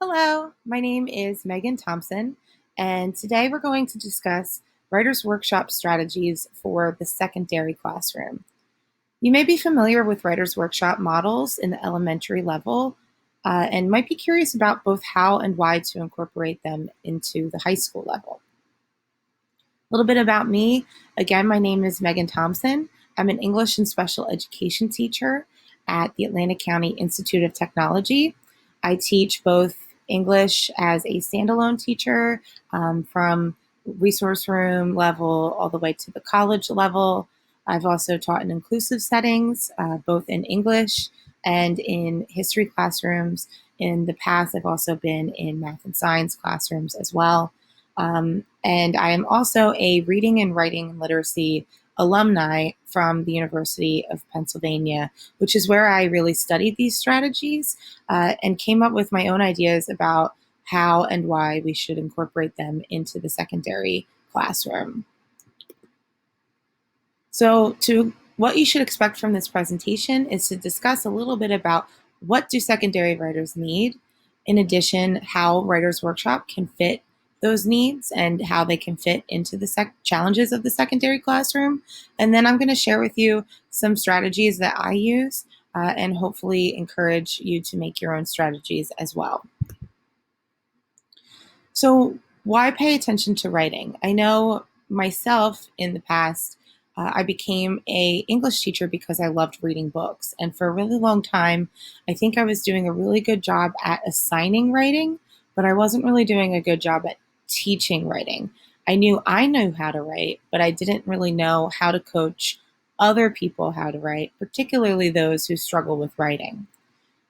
Hello, my name is Megan Thompson, and today we're going to discuss Writers' Workshop strategies for the secondary classroom. You may be familiar with Writers' Workshop models in the elementary level and might be curious about both how and why to incorporate them into the high school level. A little bit about me. Again, my name is Megan Thompson. I'm an English and special education teacher at the Atlantic County Institute of Technology. I teach both English as a standalone teacher from resource room level all the way to the college level. I've also taught in inclusive settings, both in English and in history classrooms. In the past, I've also been in math and science classrooms as well. And I am also a reading and writing and literacy alumni from the University of Pennsylvania, which is where I really studied these strategies and came up with my own ideas about how and why we should incorporate them into the secondary classroom. So, to what you should expect from this presentation is to discuss a little bit about what do secondary writers need, in addition, how Writers Workshop can fit those needs and how they can fit into the challenges of the secondary classroom. And then I'm going to share with you some strategies that I use and hopefully encourage you to make your own strategies as well. So, why pay attention to writing? I know myself in the past, I became a English teacher because I loved reading books, and for a really long time, I think I was doing a really good job at assigning writing, but I wasn't really doing a good job at teaching writing. I knew how to write, but I didn't really know how to coach other people how to write, particularly those who struggle with writing.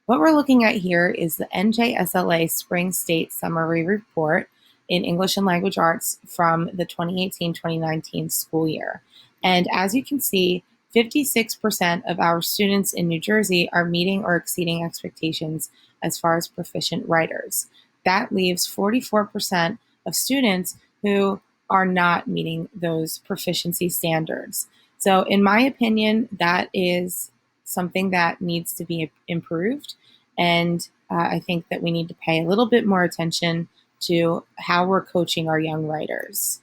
What we're looking at here is the NJSLA Spring State Summary Report in English and Language Arts from the 2018-2019 school year. And as you can see, 56% of our students in New Jersey are meeting or exceeding expectations as far as proficient writers. That leaves 44% of students who are not meeting those proficiency standards. So in my opinion, that is something that needs to be improved. And I think that we need to pay a little bit more attention to how we're coaching our young writers.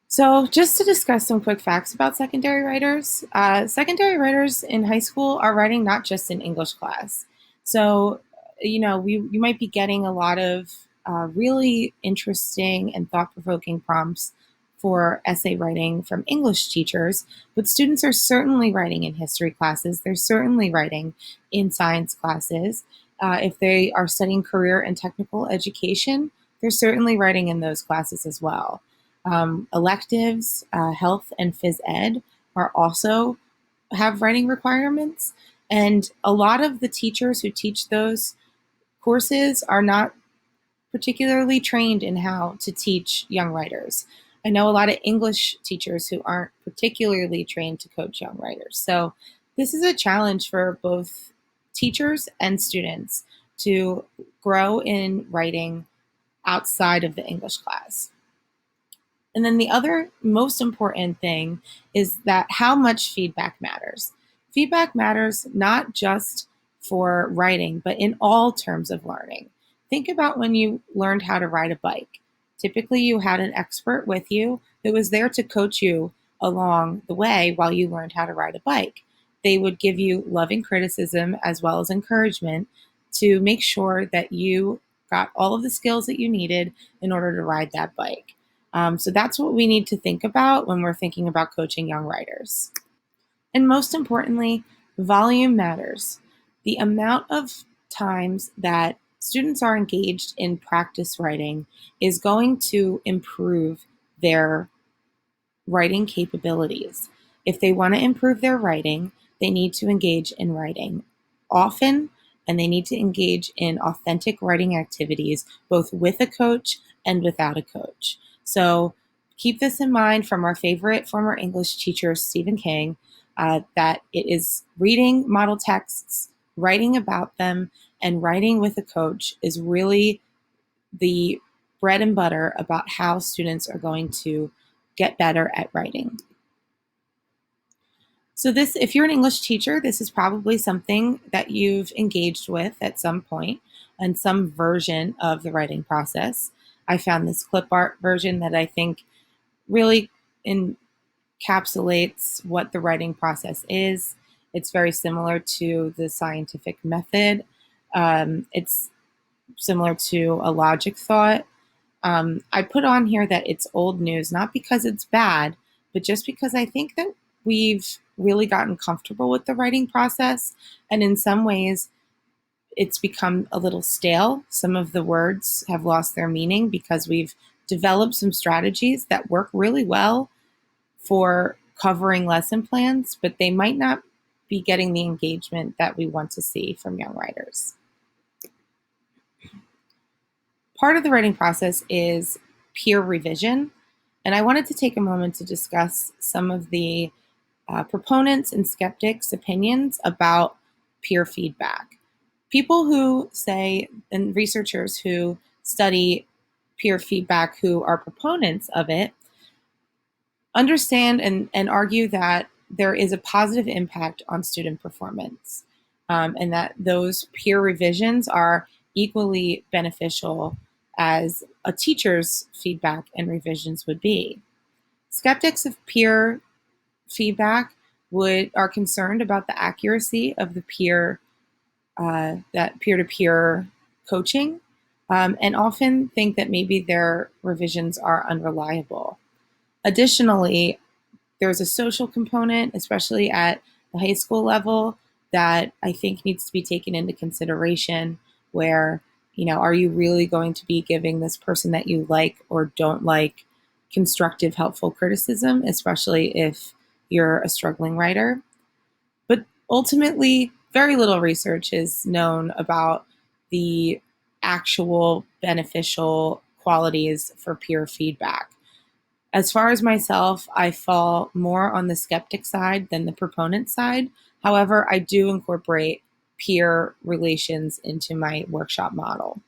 So just to discuss some quick facts about secondary writers in high school are writing not just in English class. So, you might be getting a lot of really interesting and thought-provoking prompts for essay writing from English teachers, but students are certainly writing in history classes. They're certainly writing in science classes. If they are studying career and technical education, they're certainly writing in those classes as well. Electives, health and phys ed are also have writing requirements. And a lot of the teachers who teach those courses are not particularly trained in how to teach young writers. I know a lot of English teachers who aren't particularly trained to coach young writers. So this is a challenge for both teachers and students to grow in writing outside of the English class. And then the other most important thing is that how much feedback matters. Feedback matters not just for writing, but in all terms of learning. Think about when you learned how to ride a bike. Typically, you had an expert with you who was there to coach you along the way while you learned how to ride a bike. They would give you loving criticism as well as encouragement to make sure that you got all of the skills that you needed in order to ride that bike. So that's what we need to think about when we're thinking about coaching young writers. And most importantly, volume matters. The amount of times that students are engaged in practice writing is going to improve their writing capabilities. If they want to improve their writing, they need to engage in writing often, and they need to engage in authentic writing activities, both with a coach and without a coach. So keep this in mind from our favorite former English teacher, Stephen King, that it is reading model texts, writing about them, and writing with a coach is really the bread and butter about how students are going to get better at writing. So if you're an English teacher, this is probably something that you've engaged with at some point. and some version of the writing process. I found this clip art version that I think really encapsulates what the writing process is. It's very similar to the scientific method. It's similar to a logic thought. I put on here that it's old news, not because it's bad, but just because I think that we've really gotten comfortable with the writing process. And in some ways, it's become a little stale. Some of the words have lost their meaning because we've developed some strategies that work really well for covering lesson plans, but they might not be getting the engagement that we want to see from young writers. Part of the writing process is peer revision, and I wanted to take a moment to discuss some of the proponents and skeptics' opinions about peer feedback. People who say, and researchers who study peer feedback who are proponents of it, understand and argue that there is a positive impact on student performance, and that those peer revisions are equally beneficial as a teacher's feedback and revisions would be. Skeptics of peer feedback are concerned about the accuracy of the that peer-to-peer coaching, and often think that maybe their revisions are unreliable. Additionally, there's a social component, especially at the high school level, that I think needs to be taken into consideration, where, are you really going to be giving this person that you like or don't like constructive, helpful criticism, especially if you're a struggling writer? But ultimately, very little research is known about the actual beneficial qualities for peer feedback. As far as myself, I fall more on the skeptic side than the proponent side. However, I do incorporate peer relations into my workshop model.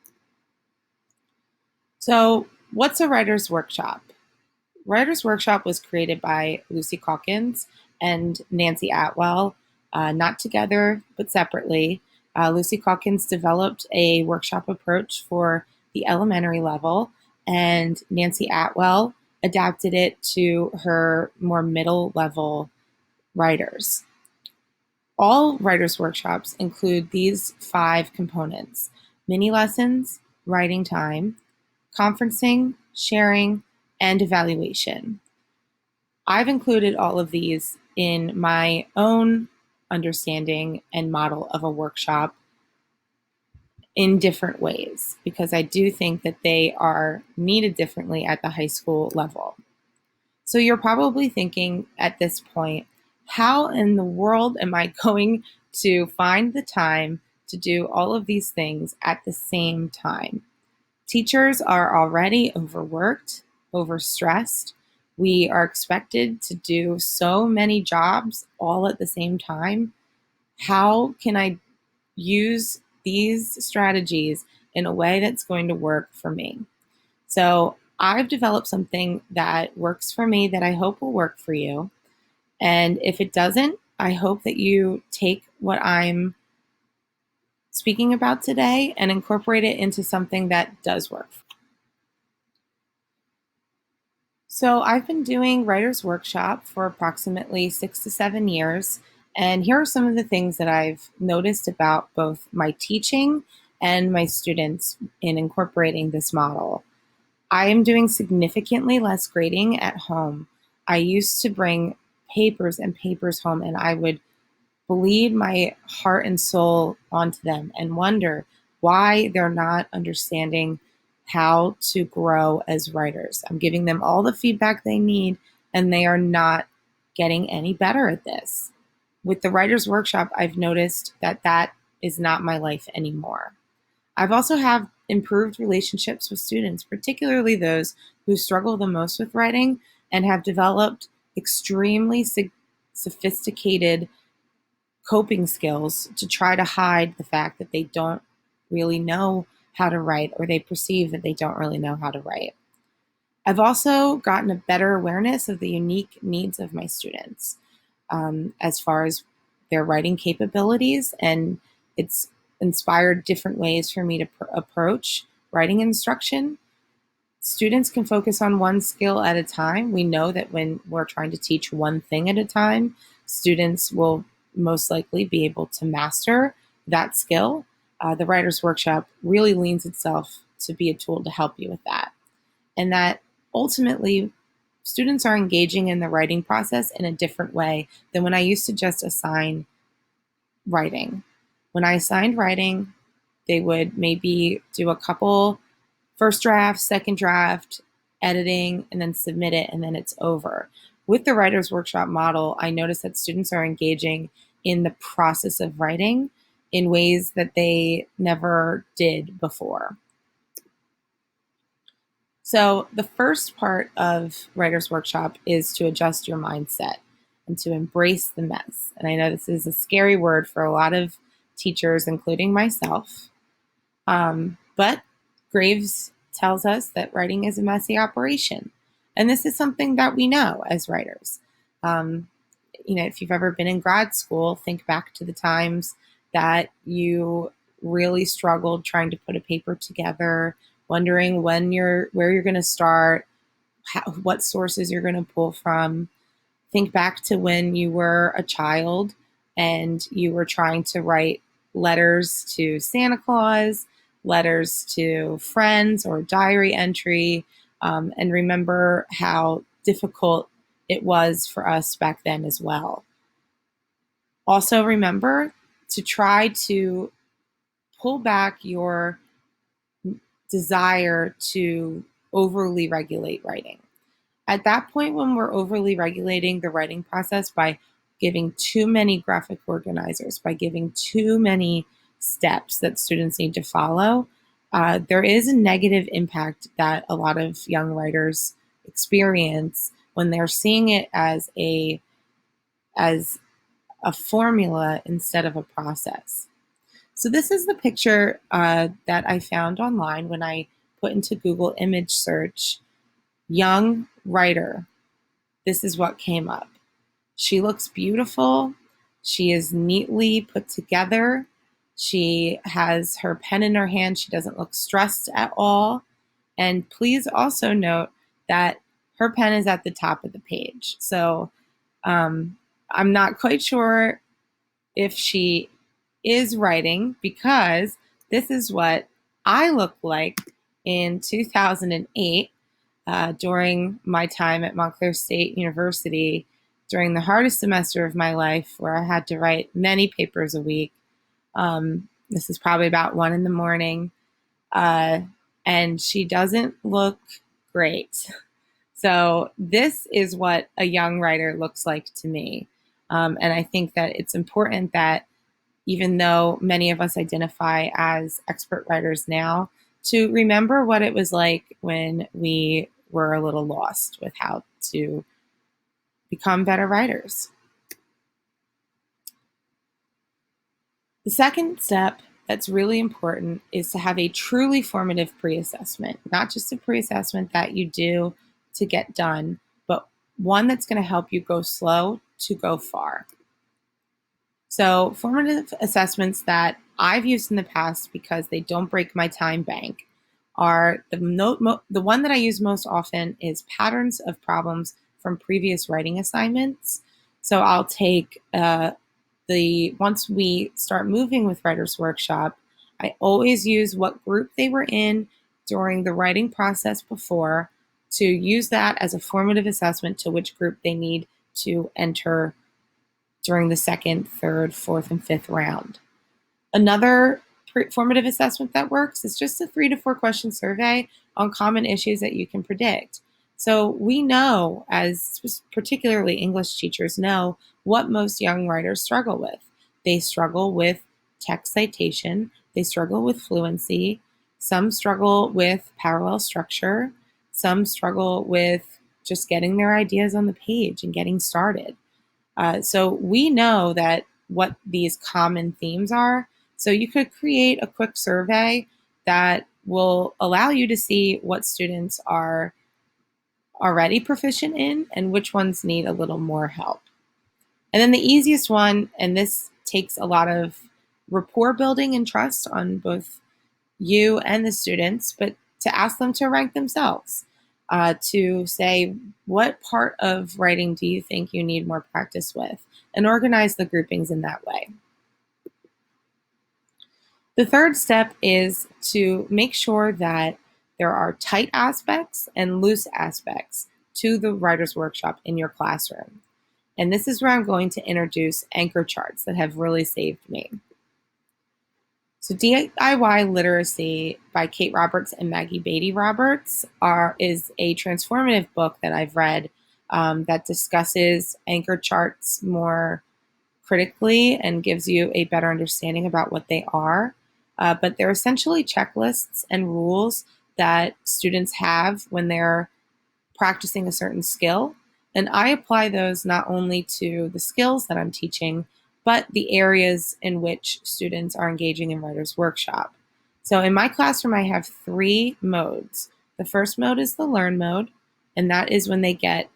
So, what's a writer's workshop? Writer's Workshop was created by Lucy Calkins and Nancy Atwell, not together, but separately. Lucy Calkins developed a workshop approach for the elementary level, and Nancy Atwell adapted it to her more middle level writers. All writers' workshops include these 5 components: mini lessons, writing time, conferencing, sharing, and evaluation. I've included all of these in my own understanding and model of a workshop in different ways, because I do think that they are needed differently at the high school level. So you're probably thinking at this point, how in the world am I going to find the time to do all of these things at the same time? Teachers are already overworked, overstressed. We are expected to do so many jobs all at the same time. How can I use these strategies in a way that's going to work for me? So I've developed something that works for me that I hope will work for you. And if it doesn't, I hope that you take what I'm speaking about today and incorporate it into something that does work. So I've been doing Writer's Workshop for approximately 6 to 7 years, and here are some of the things that I've noticed about both my teaching and my students in incorporating this model. I am doing significantly less grading at home. I used to bring papers and papers home, and I would bleed my heart and soul onto them and wonder why they're not understanding how to grow as writers. I'm giving them all the feedback they need, and they are not getting any better at this. With the Writer's Workshop, I've noticed that that is not my life anymore. I've also have improved relationships with students, particularly those who struggle the most with writing and have developed extremely sophisticated coping skills to try to hide the fact that they don't really know how to write, or they perceive that they don't really know how to write. I've also gotten a better awareness of the unique needs of my students, as far as their writing capabilities, and it's inspired different ways for me to approach writing instruction. Students can focus on one skill at a time. We know that when we're trying to teach one thing at a time, students will most likely be able to master that skill. The Writer's Workshop really leans itself to be a tool to help you with that. And that ultimately, students are engaging in the writing process in a different way than when I used to just assign writing. When I assigned writing, they would maybe do a couple first draft, second draft, editing, and then submit it, and then it's over. With the Writer's Workshop model, I noticed that students are engaging in the process of writing in ways that they never did before. So the first part of Writer's Workshop is to adjust your mindset and to embrace the mess. And I know this is a scary word for a lot of teachers, including myself. But Graves tells us that writing is a messy operation. And this is something that we know as writers. If you've ever been in grad school, think back to the times that you really struggled trying to put a paper together, wondering where you're going to start, what sources you're going to pull from. Think back to when you were a child and you were trying to write letters to Santa Claus, letters to friends, or diary entry, and remember how difficult it was for us back then as well. Also remember to try to pull back your desire to overly regulate writing. At that point, when we're overly regulating the writing process by giving too many graphic organizers, by giving too many steps that students need to follow, there is a negative impact that a lot of young writers experience when they're seeing it as a formula instead of a process. So this is the picture that I found online when I put into Google image search, young writer. This is what came up. She looks beautiful. She is neatly put together. She has her pen in her hand. She doesn't look stressed at all. And please also note that her pen is at the top of the page. So I'm not quite sure if she is writing, because this is what I looked like in 2008 during my time at Montclair State University, during the hardest semester of my life, where I had to write many papers a week. This is probably about 1 a.m. And she doesn't look great. So this is what a young writer looks like to me. And I think that it's important that, even though many of us identify as expert writers now, to remember what it was like when we were a little lost with how to become better writers. The second step that's really important is to have a truly formative pre-assessment, not just a pre-assessment that you do to get done, but one that's going to help you go slow to go far. So formative assessments that I've used in the past, because they don't break my time bank, are the one that I use most often is patterns of problems from previous writing assignments. So I'll take once we start moving with Writer's Workshop, I always use what group they were in during the writing process before, to use that as a formative assessment to which group they need to enter during the second, third, fourth, and fifth round. Another formative assessment that works is just a 3 to 4 question survey on common issues that you can predict. So we know, as particularly English teachers know, what most young writers struggle with. They struggle with text citation, they struggle with fluency, some struggle with parallel structure, some struggle with just getting their ideas on the page and getting started. So we know that what these common themes are. So you could create a quick survey that will allow you to see what students are already proficient in and which ones need a little more help. And then the easiest one, and this takes a lot of rapport building and trust on both you and the students, but to ask them to rank themselves, to say, what part of writing do you think you need more practice with, and organize the groupings in that way. The third step is to make sure that there are tight aspects and loose aspects to the writer's workshop in your classroom. And this is where I'm going to introduce anchor charts that have really saved me. So DIY Literacy by Kate Roberts and Maggie Beatty Roberts is a transformative book that I've read that discusses anchor charts more critically and gives you a better understanding about what they are. But they're essentially checklists and rules that students have when they're practicing a certain skill. And I apply those not only to the skills that I'm teaching, but the areas in which students are engaging in Writer's Workshop. So in my classroom, I have 3 modes. The first mode is the learn mode, and that is when they get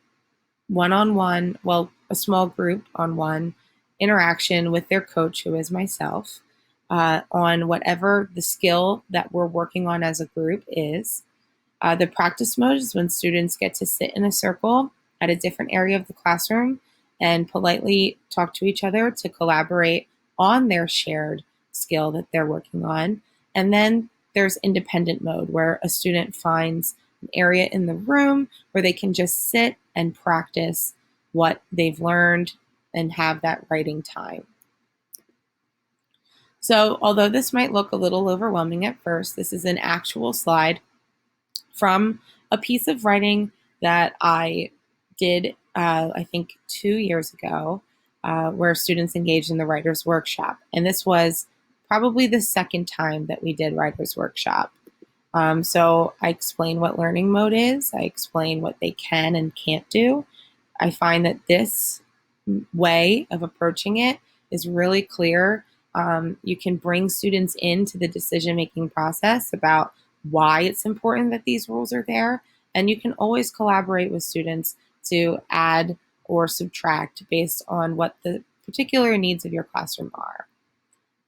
one-on-one, well, a small group on one interaction with their coach, who is myself, on whatever the skill that we're working on as a group is. The practice mode is when students get to sit in a circle at a different area of the classroom and politely talk to each other to collaborate on their shared skill that they're working on. And then there's independent mode, where a student finds an area in the room where they can just sit and practice what they've learned and have that writing time. So although this might look a little overwhelming at first, this is an actual slide from a piece of writing that I did, I think 2 years ago, where students engaged in the Writer's Workshop. And this was probably the second time that we did Writer's Workshop. So I explain what learning mode is. I explain what they can and can't do. I find that this way of approaching it is really clear. You can bring students into the decision-making process about why it's important that these rules are there. And you can always collaborate with students to add or subtract based on what the particular needs of your classroom are.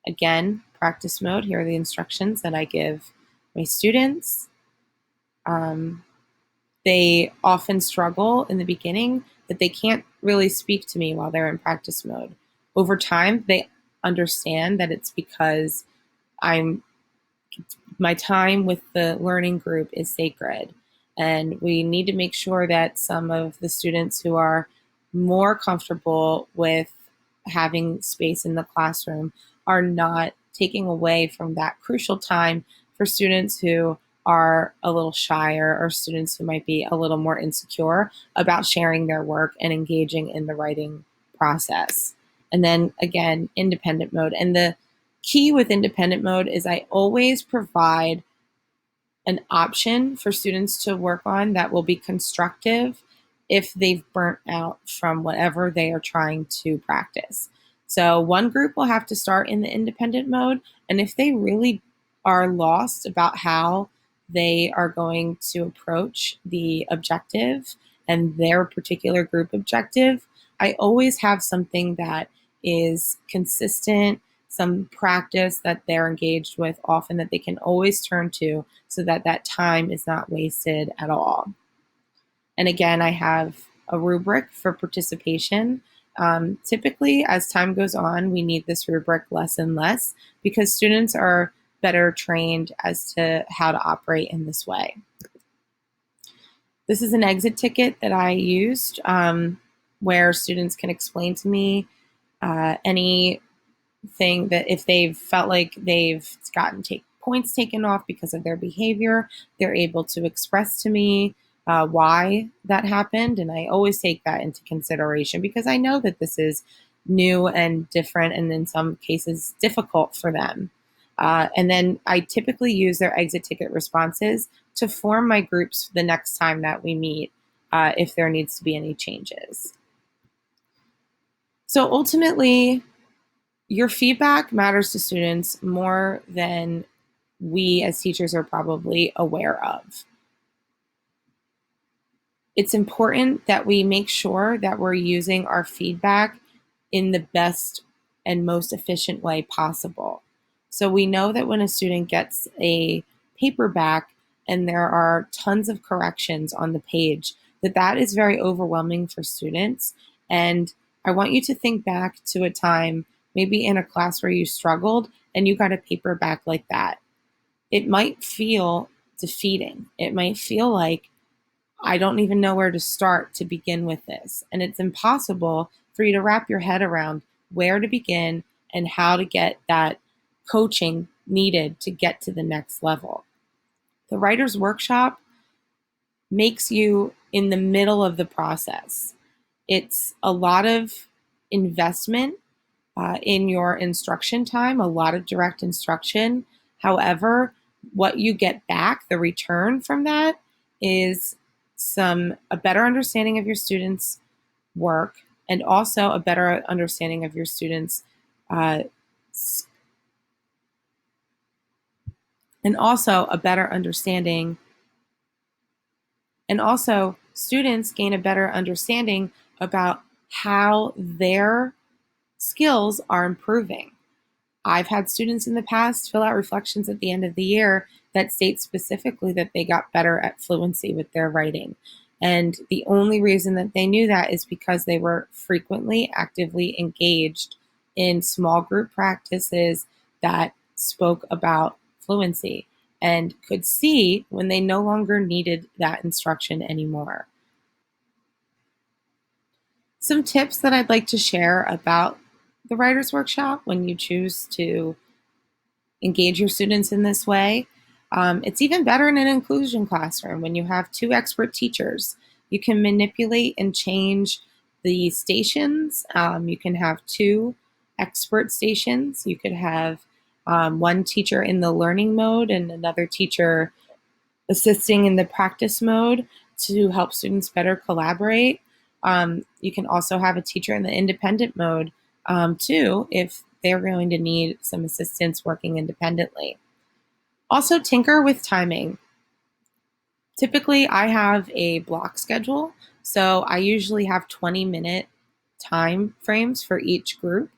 Again, practice mode, here are the instructions that I give my students. They often struggle in the beginning that they can't really speak to me while they're in practice mode. Over time, they understand that it's because my time with the learning group is sacred. And we need to make sure that some of the students who are more comfortable with having space in the classroom are not taking away from that crucial time for students who are a little shyer, or students who might be a little more insecure about sharing their work and engaging in the writing process. And then again, independent mode. And the key with independent mode is I always provide an option for students to work on that will be constructive if they've burnt out from whatever they are trying to practice. So one group will have to start in the independent mode, and if they really are lost about how they are going to approach the objective and their particular group objective, I always have something that is consistent, some practice that they're engaged with often that they can always turn to, so that that time is not wasted at all. And again, I have a rubric for participation. Typically, as time goes on, we need this rubric less and less because students are better trained as to how to operate in this way. This is an exit ticket that I used where students can explain to me anything that if they've felt like they've gotten points taken off because of their behavior, they're able to express to me why that happened. And I always take that into consideration because I know that this is new and different and in some cases difficult for them. And then I typically use their exit ticket responses to form my groups the next time that we meet if there needs to be any changes. So ultimately, your feedback matters to students more than we as teachers are probably aware of. It's important that we make sure that we're using our feedback in the best and most efficient way possible. So we know that when a student gets a paperback and there are tons of corrections on the page, that is very overwhelming for students. And I want you to think back to a time, maybe in a class where you struggled and you got a paperback like that. It might feel defeating. It might feel like I don't even know where to start to begin with this. And it's impossible for you to wrap your head around where to begin and how to get that coaching needed to get to the next level. The writer's workshop makes you in the middle of the process. It's a lot of investment in your instruction time, a lot of direct instruction. However, what you get back, the return from that, is a better understanding of your students' work and also a better understanding of your students' uh, and also a better understanding and also students gain a better understanding about how their skills are improving. I've had students in the past fill out reflections at the end of the year that state specifically that they got better at fluency with their writing. And the only reason that they knew that is because they were frequently actively engaged in small group practices that spoke about fluency and could see when they no longer needed that instruction anymore. Some tips that I'd like to share about the Writers Workshop when you choose to engage your students in this way. It's even better in an inclusion classroom when you have two expert teachers. You can manipulate and change the stations. You can have two expert stations. You could have one teacher in the learning mode and another teacher assisting in the practice mode to help students better collaborate. You can also have a teacher in the independent mode too, if they're going to need some assistance working independently. Also, tinker with timing. Typically, I have a block schedule, so I usually have 20-minute time frames for each group,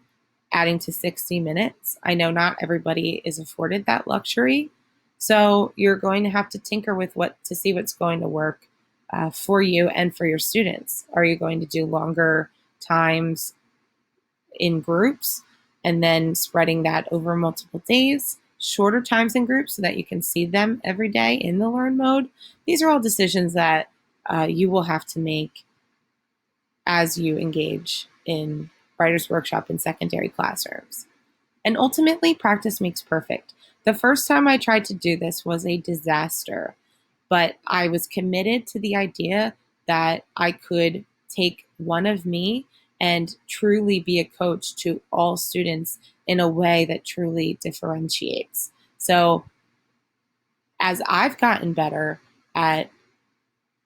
adding to 60 minutes. I know not everybody is afforded that luxury, so you're going to have to tinker with what to see what's going to work for you and for your students. Are you going to do longer times in groups and then spreading that over multiple days, shorter times in groups so that you can see them every day in the learn mode? These are all decisions that you will have to make as you engage in Writers Workshop in secondary classrooms. And ultimately, practice makes perfect. The first time I tried to do this was a disaster, but I was committed to the idea that I could take one of me and truly be a coach to all students in a way that truly differentiates. So, as I've gotten better at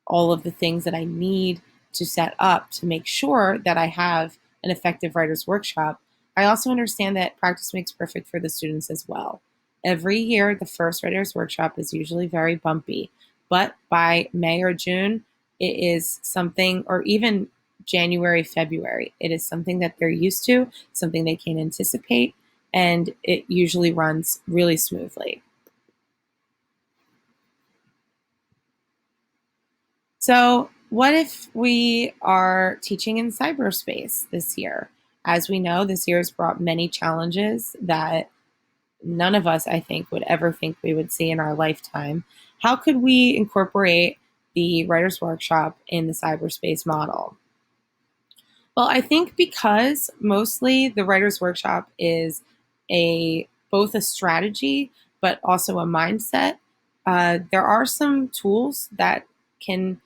all of the things that I need to set up to make sure that I have an effective writer's workshop, I also understand that practice makes perfect for the students as well. Every year, the first writer's workshop is usually very bumpy, but by May or June, it is something, or even January, February, it is something that they're used to, something they can anticipate, and it usually runs really smoothly. So, what if we are teaching in cyberspace this year? As we know, this year has brought many challenges that none of us, I think, would ever think we would see in our lifetime. How could we incorporate the Writers' Workshop in the cyberspace model? Well, I think because mostly the Writers' Workshop is a both a strategy but also a mindset. There are some tools that can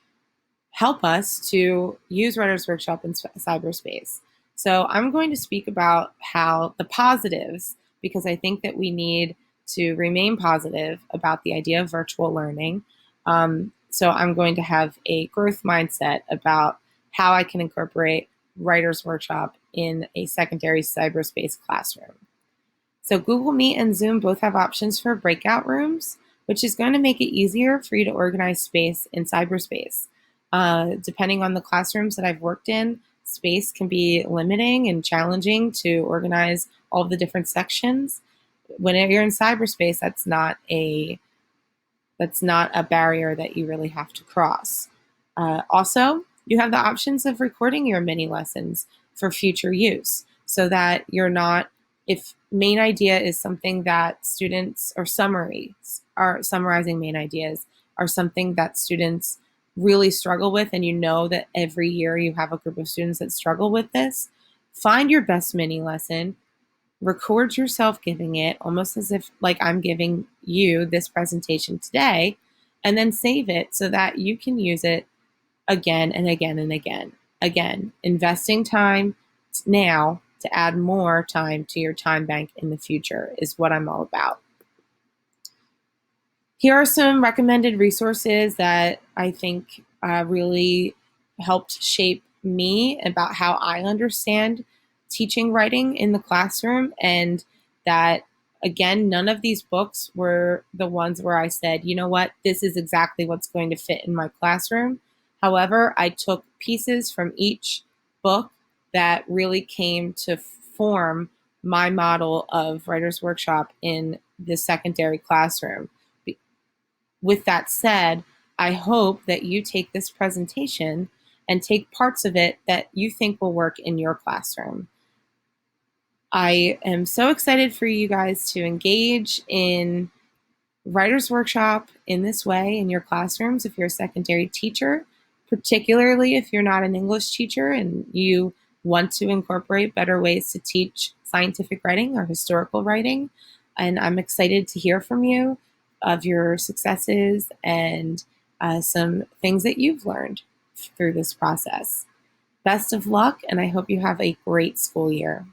help us to use Writers Workshop in cyberspace. So I'm going to speak about how the positives, because I think that we need to remain positive about the idea of virtual learning. So I'm going to have a growth mindset about how I can incorporate Writers Workshop in a secondary cyberspace classroom. So Google Meet and Zoom both have options for breakout rooms, which is going to make it easier for you to organize space in cyberspace. Depending on the classrooms that I've worked in, space can be limiting and challenging to organize all of the different sections. When you're in cyberspace, that's not a barrier that you really have to cross. Also, you have the options of recording your mini lessons for future use so that you're not, if main idea is something that students, or summaries are summarizing main ideas, are something that students really struggle with, and you know that every year you have a group of students that struggle with this, find your best mini lesson, record yourself giving it almost as if like I'm giving you this presentation today, and then save it so that you can use it again and again and again. Again, investing time now to add more time to your time bank in the future is what I'm all about. Here are some recommended resources that I think really helped shape me about how I understand teaching writing in the classroom. And that, again, none of these books were the ones where I said, you know what, this is exactly what's going to fit in my classroom. However, I took pieces from each book that really came to form my model of writer's workshop in the secondary classroom. With that said, I hope that you take this presentation and take parts of it that you think will work in your classroom. I am so excited for you guys to engage in Writer's Workshop in this way in your classrooms if you're a secondary teacher, particularly if you're not an English teacher and you want to incorporate better ways to teach scientific writing or historical writing. And I'm excited to hear from you of your successes and some things that you've learned through this process. Best of luck, and I hope you have a great school year.